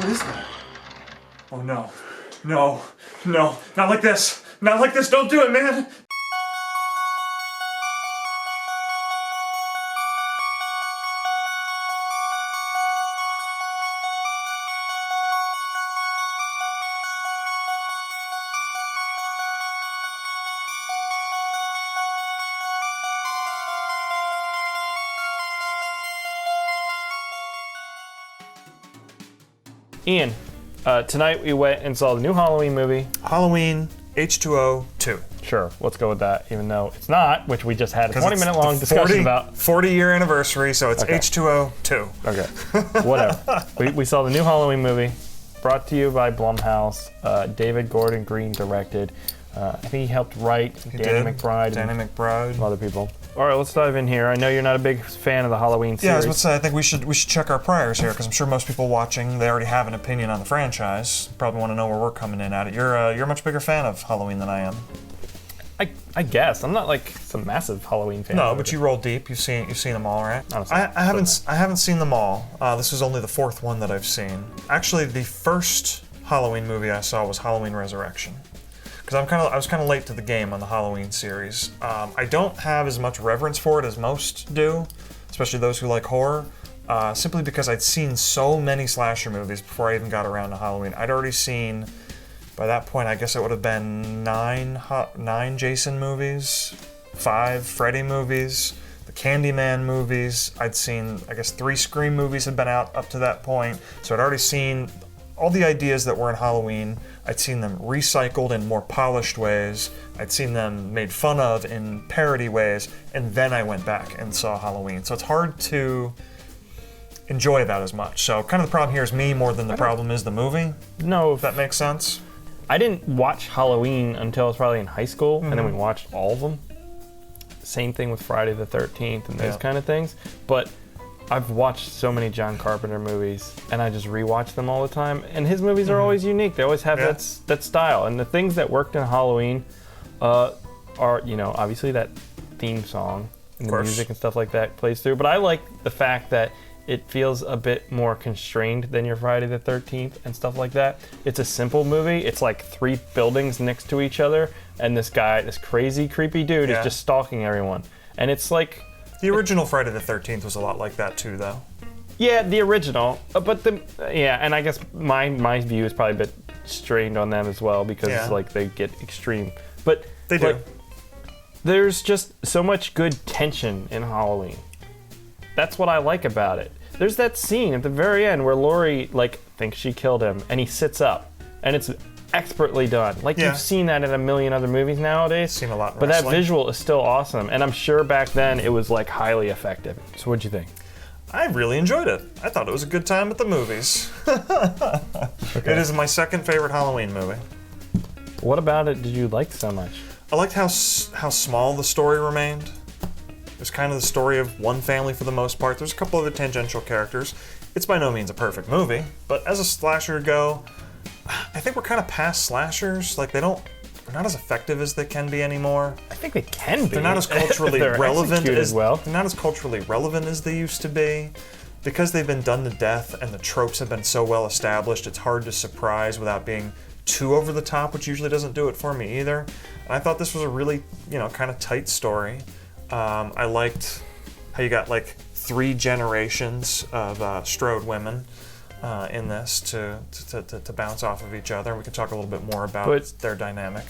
What is that? Oh no. No. No. Not like this. Not like this. Don't do it, man. Ian, tonight we went and saw the new Halloween movie. Halloween H2O 2. Sure, let's go with that, even though it's not, which we just had a 20-minute long discussion about. 40-year anniversary, so it's Okay. H2O 2. Okay, whatever. we saw the new Halloween movie, brought to you by Blumhouse. David Gordon Green directed. I think he helped write. Danny McBride. And some other people. All right, let's dive in here. I know you're not a big fan of the Halloween series. Yeah, I was about to say, I think we should check our priors here, because I'm sure most people watching, they already have an opinion on the franchise. Probably want to know where we're coming in at it. You're a much bigger fan of Halloween than I am. I guess I'm not like some massive Halloween fan. No, but you roll deep. You've seen them all, right? Honestly, I haven't seen them all. This is only the fourth one that I've seen. Actually, the first Halloween movie I saw was Halloween Resurrection. Because I was kind of late to the game on the Halloween series. I don't have as much reverence for it as most do, especially those who like horror, simply because I'd seen so many slasher movies before I even got around to Halloween. I'd already seen, by that point, I guess it would have been nine Jason movies, 5 Freddy movies, the Candyman movies. I'd seen, I guess 3 Scream movies had been out up to that point, so I'd already seen all the ideas that were in Halloween. I'd seen them recycled in more polished ways. I'd seen them made fun of in parody ways, and then I went back and saw Halloween. So it's hard to enjoy that as much. So kind of the problem here is me more than the problem is the movie. No, If that makes sense. I didn't watch Halloween until I was probably in high school, and then we watched all of them. Same thing with Friday the 13th and those kind of things. But I've watched so many John Carpenter movies, and I just rewatch them all the time. And his movies are always unique. They always have that style. And the things that worked in Halloween are, obviously that theme song and the music and stuff like that plays through. But I like the fact that it feels a bit more constrained than your Friday the 13th and stuff like that. It's a simple movie. It's like 3 buildings next to each other, and this crazy, creepy dude is just stalking everyone. And it's like... The original Friday the 13th was a lot like that too, though. Yeah, the original, but and I guess my view is probably a bit strained on them as well because like they get extreme. But they do. There's just so much good tension in Halloween. That's what I like about it. There's that scene at the very end where Laurie thinks she killed him, and he sits up, and it's expertly done. You've seen that in a million other movies nowadays. Seen a lot. But that visual is still awesome, and I'm sure back then it was highly effective. So what'd you think? I really enjoyed it. I thought it was a good time at the movies. Okay. It is my second favorite Halloween movie. What about it did you like so much? I liked how small the story remained. It was kind of the story of one family for the most part. There's a couple other tangential characters. It's by no means a perfect movie, but as a slasher go, I think we're kind of past slashers. They're not as effective as they can be anymore. I think they can be. They're not as culturally relevant as well. They're not as culturally relevant as they used to be. Because they've been done to death and the tropes have been so well established, it's hard to surprise without being too over the top, which usually doesn't do it for me either. And I thought this was a really, kind of tight story. I liked how you got 3 generations of Strode women in this to bounce off of each other. We can talk a little bit more about their dynamic.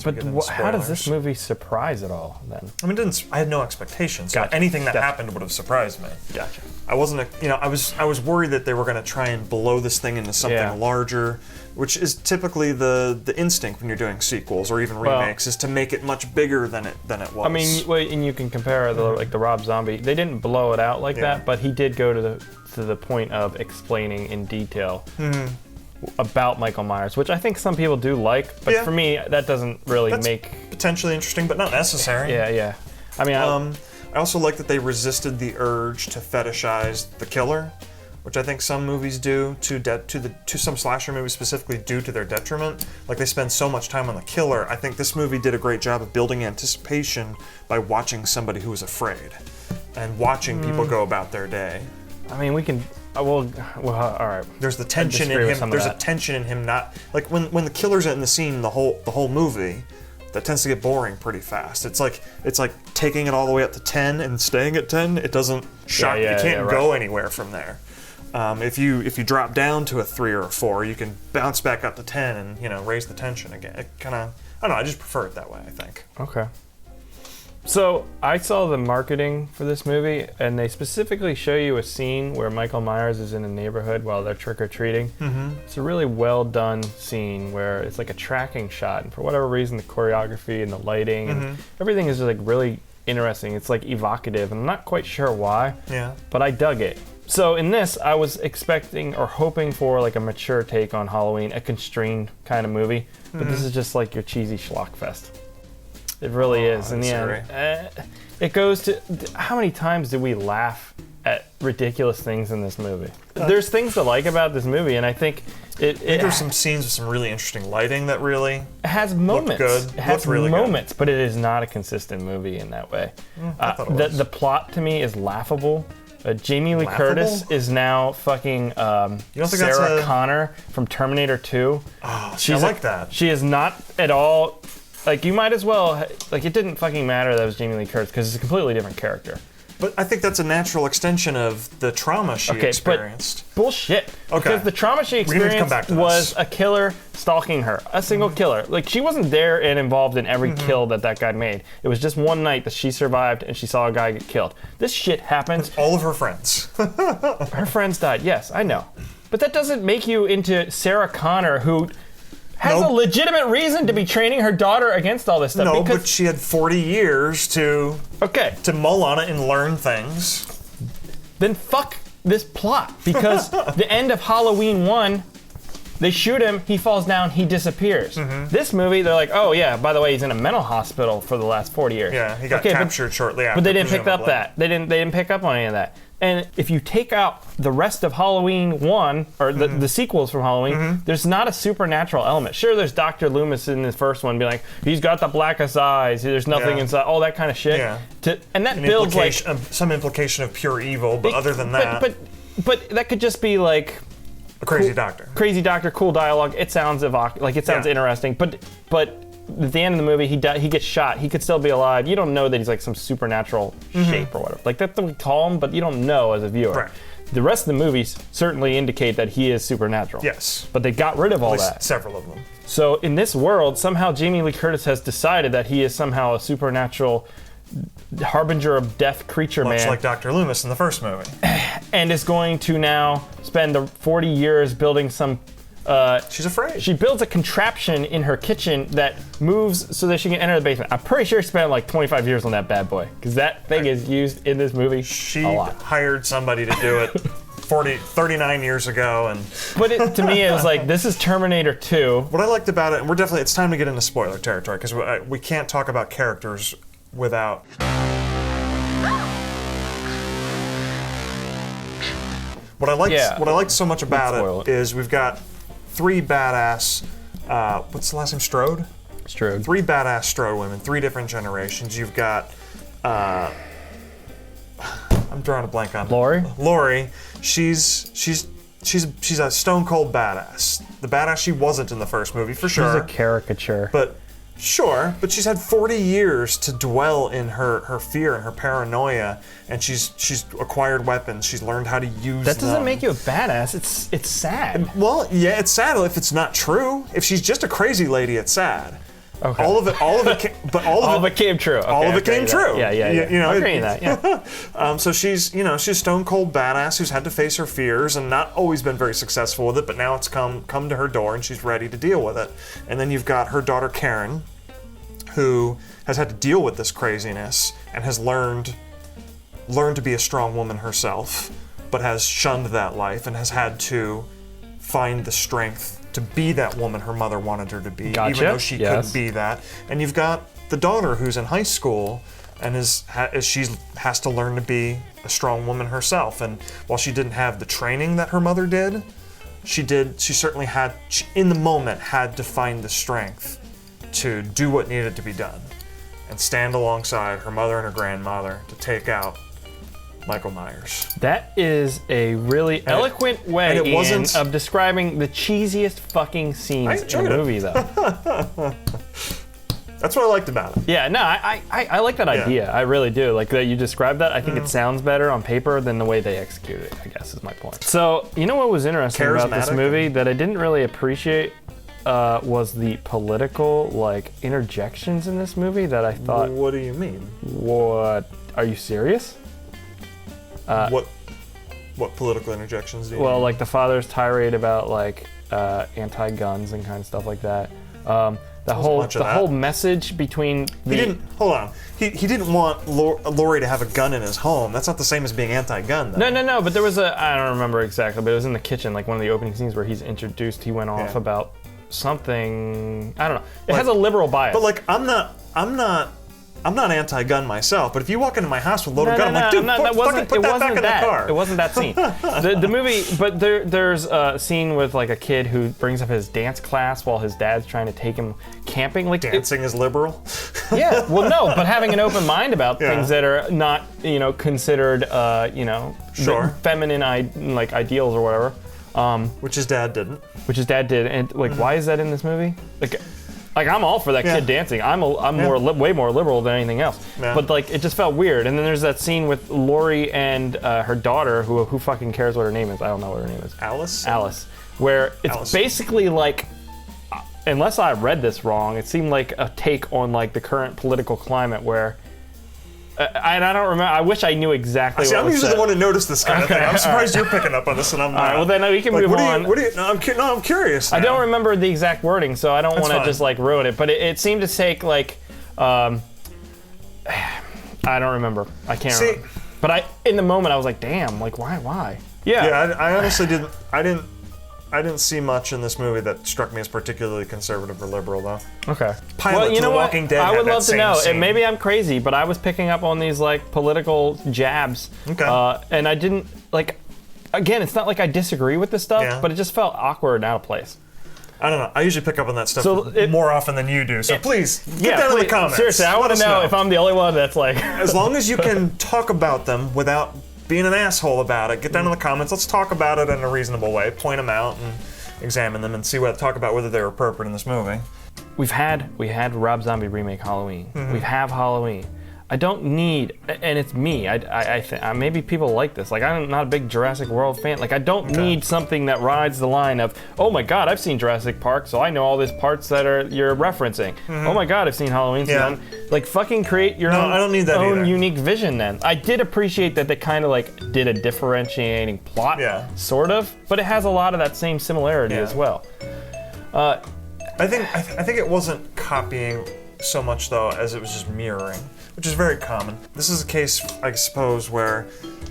But how does this movie surprise at all then? I mean, I had no expectations. So anything that happened would have surprised me. Gotcha. I wasn't, I was worried that they were going to try and blow this thing into something larger, which is typically the instinct when you're doing sequels or even remakes, is to make it much bigger than it was. I mean, and you can compare the Rob Zombie. They didn't blow it out like that, but he did go to the point of explaining in detail about Michael Myers, which I think some people do like, but for me, that doesn't really make... potentially interesting, but not necessary. Yeah. I mean, I also like that they resisted the urge to fetishize the killer, which I think some movies do to some slasher movies specifically do to their detriment. They spend so much time on the killer. I think this movie did a great job of building anticipation by watching somebody who was afraid and watching people go about their day. I mean, we can Well, all right. There's the tension in him. There's a tension in him not like when the killer's in the scene the whole movie. That tends to get boring pretty fast. It's like taking it all the way up to 10 and staying at 10. It doesn't shock. You can't go anywhere from there. If you drop down to a 3 or a 4, you can bounce back up to 10 and raise the tension again. It kind of I don't know. I just prefer it that way. I think. Okay. So I saw the marketing for this movie, and they specifically show you a scene where Michael Myers is in a neighborhood while they're trick-or-treating. Mm-hmm. It's a really well-done scene where it's like a tracking shot, and for whatever reason, the choreography and the lighting and everything is just like really interesting. It's like evocative, and I'm not quite sure why. Yeah. But I dug it. So in this, I was expecting or hoping for like a mature take on Halloween, a constrained kind of movie, but this is just like your cheesy schlock fest. It really is. In the end, it goes to how many times do we laugh at ridiculous things in this movie? There's things to like about this movie, and I think there's some scenes with some really interesting lighting that really has moments. Good. It has really moments, but it is not a consistent movie in that way. The plot to me is laughable. Jamie Lee Curtis is now fucking Sarah Connor from Terminator 2. Oh, I like that. She is not at all. Like, you might as well, like, it didn't fucking matter that it was Jamie Lee Curtis because it's a completely different character. But I think that's a natural extension of the trauma she experienced. But bullshit. Okay. Because the trauma she experienced was a killer stalking her. A single killer. Like, she wasn't there and involved in every kill that guy made. It was just one night that she survived and she saw a guy get killed. This shit happens. All of her friends. Her friends died, yes, I know. But that doesn't make you into Sarah Connor, who has a legitimate reason to be training her daughter against all this stuff. No, but she had 40 years to mull on it and learn things. Then fuck this plot, because the end of Halloween 1, they shoot him, he falls down, he disappears. This movie, they're like, oh yeah, by the way, he's in a mental hospital for the last 40 years. Yeah, he got captured shortly after. But they didn't pick up that. They didn't pick up on any of that. And if you take out the rest of Halloween 1, or the sequels from Halloween, there's not a supernatural element. Sure, there's Dr. Loomis in the first one, be like, he's got the blackest eyes, there's nothing inside, all that kind of shit. Yeah. And that builds like some implication of pure evil, but other than that. But that could just be like a crazy doctor. Crazy doctor, cool dialogue. It sounds interesting, but at the end of the movie, he gets shot. He could still be alive. You don't know that he's like some supernatural shape or whatever. Like, that's what we call him, but you don't know as a viewer. Right. The rest of the movies certainly indicate that he is supernatural. Yes. But they got rid of all that. Several of them. So in this world, somehow Jamie Lee Curtis has decided that he is somehow a supernatural harbinger of death creature man. Much like Dr. Loomis in the first movie. And is going to now spend the 40 years building some... she's afraid. She builds a contraption in her kitchen that moves so that she can enter the basement. I'm pretty sure she spent like 25 years on that bad boy, because that thing is used in this movie a lot. She hired somebody to do it 39 years ago. But to me, it was like, this is Terminator 2. What I liked about it, and it's time to get into spoiler territory, because we can't talk about characters without... What I liked so much about it is we've got 3 badass, what's the last name, Strode? Strode. 3 badass Strode women, 3 different generations. You've got, I'm drawing a blank on Laurie. Laurie, she's a stone cold badass. The badass she wasn't in the first movie, for sure. She's a caricature. But she's had 40 years to dwell in her fear and her paranoia, and she's acquired weapons. She's learned how to use them. That doesn't make you a badass. It's sad. Well, yeah, it's sad if it's not true. If she's just a crazy lady, it's sad. Okay. All of it came true. Okay, all of it came true. Yeah. I'm agreeing that. Yeah. So she's a stone cold badass who's had to face her fears and not always been very successful with it, but now it's come to her door and she's ready to deal with it. And then you've got her daughter Karen, who has had to deal with this craziness and has learned to be a strong woman herself, but has shunned that life and has had to find the strength to be that woman her mother wanted her to be, even though she couldn't be that. And you've got the daughter who's in high school and she has to learn to be a strong woman herself. And while she didn't have the training that her mother did, she certainly had, in the moment, had to find the strength to do what needed to be done and stand alongside her mother and her grandmother to take out Michael Myers. That is a really eloquent way of describing the cheesiest fucking scenes in the movie, though. That's what I liked about it. Yeah, no, I like that idea. I really do. Like that you described that. I think it sounds better on paper than the way they execute it, I guess is my point. So, you know what was interesting about this movie that I didn't really appreciate was the political, like, interjections in this movie that I thought... What do you mean? What? Are you serious? What political interjections do you mean? Like the father's tirade about, like, anti-guns and kind of stuff like that. The whole message between the... He didn't want Laurie to have a gun in his home. That's not the same as being anti-gun, though. No, but there was I don't remember exactly, but it was in the kitchen, like one of the opening scenes where he's introduced, he went off about something, I don't know. It has a liberal bias. But like, I'm not anti-gun myself, but if you walk into my house with a loaded gun, I'm like, dude, fucking put that back in the car. It wasn't that scene. The movie, but there's a scene with like a kid who brings up his dance class while his dad's trying to take him camping. Like dancing is liberal. Yeah, well, no, but having an open mind about things that are not, considered, feminine ideals or whatever. Which his dad didn't. Which his dad did, and like, why is that in this movie? Like I'm all for that kid dancing. I'm way more liberal than anything else. Yeah. But like it just felt weird. And then there's that scene with Laurie and her daughter, who fucking cares what her name is? I don't know what her name is. Alice. Where it's basically like, unless I read this wrong, it seemed like a take on like the current political climate where. I don't remember. I wish I knew exactly what I'm was usually said. the one to notice this kind of thing. I'm surprised you're picking up on this, and I'm not. All right, well then we can move on. I'm curious now. I don't remember the exact wording, so I don't want to just like ruin it. But it seemed to take like, I don't remember. I can't remember. But in the moment I was like, damn, like why? Yeah. Yeah, I honestly didn't. I didn't see much in this movie that struck me as particularly conservative or liberal, though. Okay. Pilot to The Walking Dead I would love to know, scene. and maybe I'm crazy, but I was picking up on these like political jabs. Okay. And I didn't like. Again, it's not like I disagree with this stuff, but it just felt awkward and out of place. I don't know. I usually pick up on that stuff more often than you do. So please, get that in the comments. Seriously, I want to know if I'm the only one that's like. As long as you can talk about them without being an asshole about it, get down in the comments. Let's talk about it in a reasonable way. Point them out and examine them and talk about whether they're appropriate in this movie. We had Rob Zombie remake Halloween. We have Halloween. I don't need, and it's me. I think maybe people like this. Like I'm not a big Jurassic World fan. Like I don't need something that rides the line of, oh my God, I've seen Jurassic Park, so I know all these parts that you're referencing. Oh my God, I've seen Halloween. So like fucking create your own, I don't need that own either. unique vision. Then I did appreciate that they kind of like did a differentiating plot, sort of, but it has a lot of that same similarity as well. I think it wasn't copying so much though as it was just mirroring, which is very common. This is a case, I suppose, where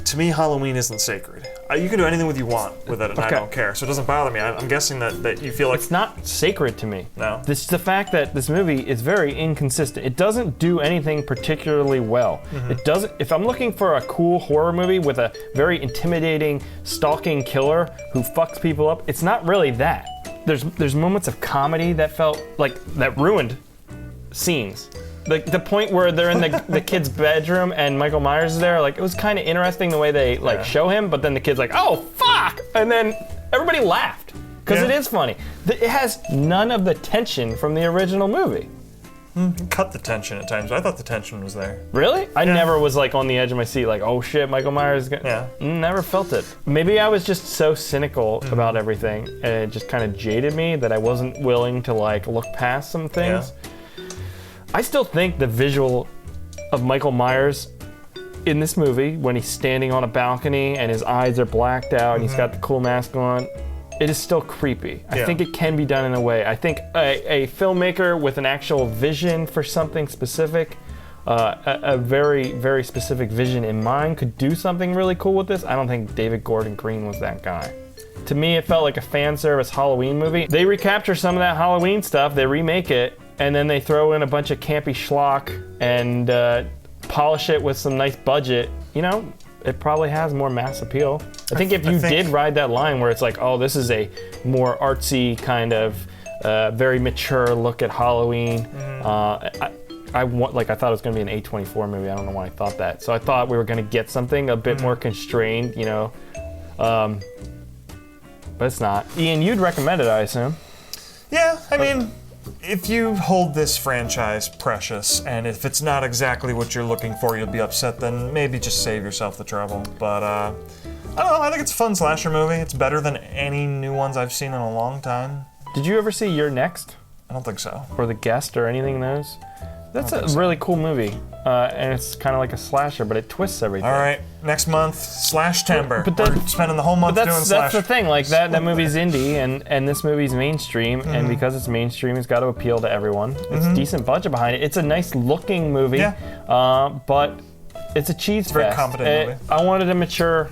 to me Halloween isn't sacred. You can do anything with you want with it, and I don't care. So it doesn't bother me. I'm guessing that you feel like it's not sacred to me. No. This is the fact that this movie is very inconsistent. It doesn't do anything particularly well. It doesn't. If I'm looking for a cool horror movie with a very intimidating stalking killer who fucks people up, it's not really that. There's moments of comedy that felt like that ruined scenes. Like the point where they're in the kid's bedroom and Michael Myers is there, like it was kind of interesting the way they like show him, but then the kid's like, oh fuck, and then everybody laughed because it is funny. It has none of the tension from the original movie. Cut the tension at times. I thought the tension was there. Really? I never was like on the edge of my seat like, oh shit, Michael Myers is gonna... Never felt it. Maybe I was just so cynical about everything and it just kind of jaded me that I wasn't willing to like look past some things. I still think the visual of Michael Myers in this movie, when he's standing on a balcony and his eyes are blacked out and he's got the cool mask on, it is still creepy. I think it can be done in a way. I think a filmmaker with an actual vision for something specific, a very, very specific vision in mind could do something really cool with this. I don't think David Gordon Green was that guy. To me, it felt like a fan service Halloween movie. They recapture some of that Halloween stuff, they remake it, and then they throw in a bunch of campy schlock and polish it with some nice budget. You know, it probably has more mass appeal. I think if you did ride that line where it's like, oh, this is a more artsy kind of very mature look at Halloween, I thought it was going to be an A24 movie. I don't know why I thought that. So I thought we were going to get something a bit more constrained, you know. But it's not. Ian, you'd recommend it, I assume. Yeah, I mean, if you hold this franchise precious, and if it's not exactly what you're looking for, you'll be upset, then maybe just save yourself the trouble. But, I don't know, I think it's a fun slasher movie. It's better than any new ones I've seen in a long time. Did you ever see You're Next? I don't think so. Or The Guest or anything in those? That's a really cool movie. And it's kind of like a slasher, but it twists everything. All right, next month, Slash-Timber. But We're spending the whole month doing that's slash. the thing, like that movie's indie and this movie's mainstream, and because it's mainstream, it's got to appeal to everyone. It's decent budget behind it. It's a nice looking movie, but it's a cheese Very fest. competent movie. I wanted a mature,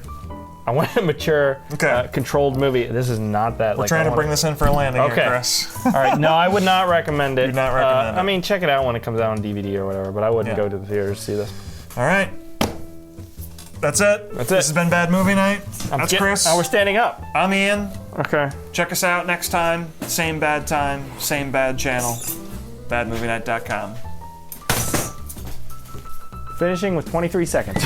Okay. controlled movie. This is not that. We're trying to bring this in for a landing here, Chris. All right, no, I would not recommend it. You'd not recommend it. I mean, check it out when it comes out on DVD or whatever, but I wouldn't go to the theaters to see this. All right. That's it. That's it. This has been Bad Movie Night. That's Chris. Now we're standing up. I'm Ian. Okay. Check us out next time. Same bad time, same bad channel. badmovienight.com. Finishing with 23 seconds.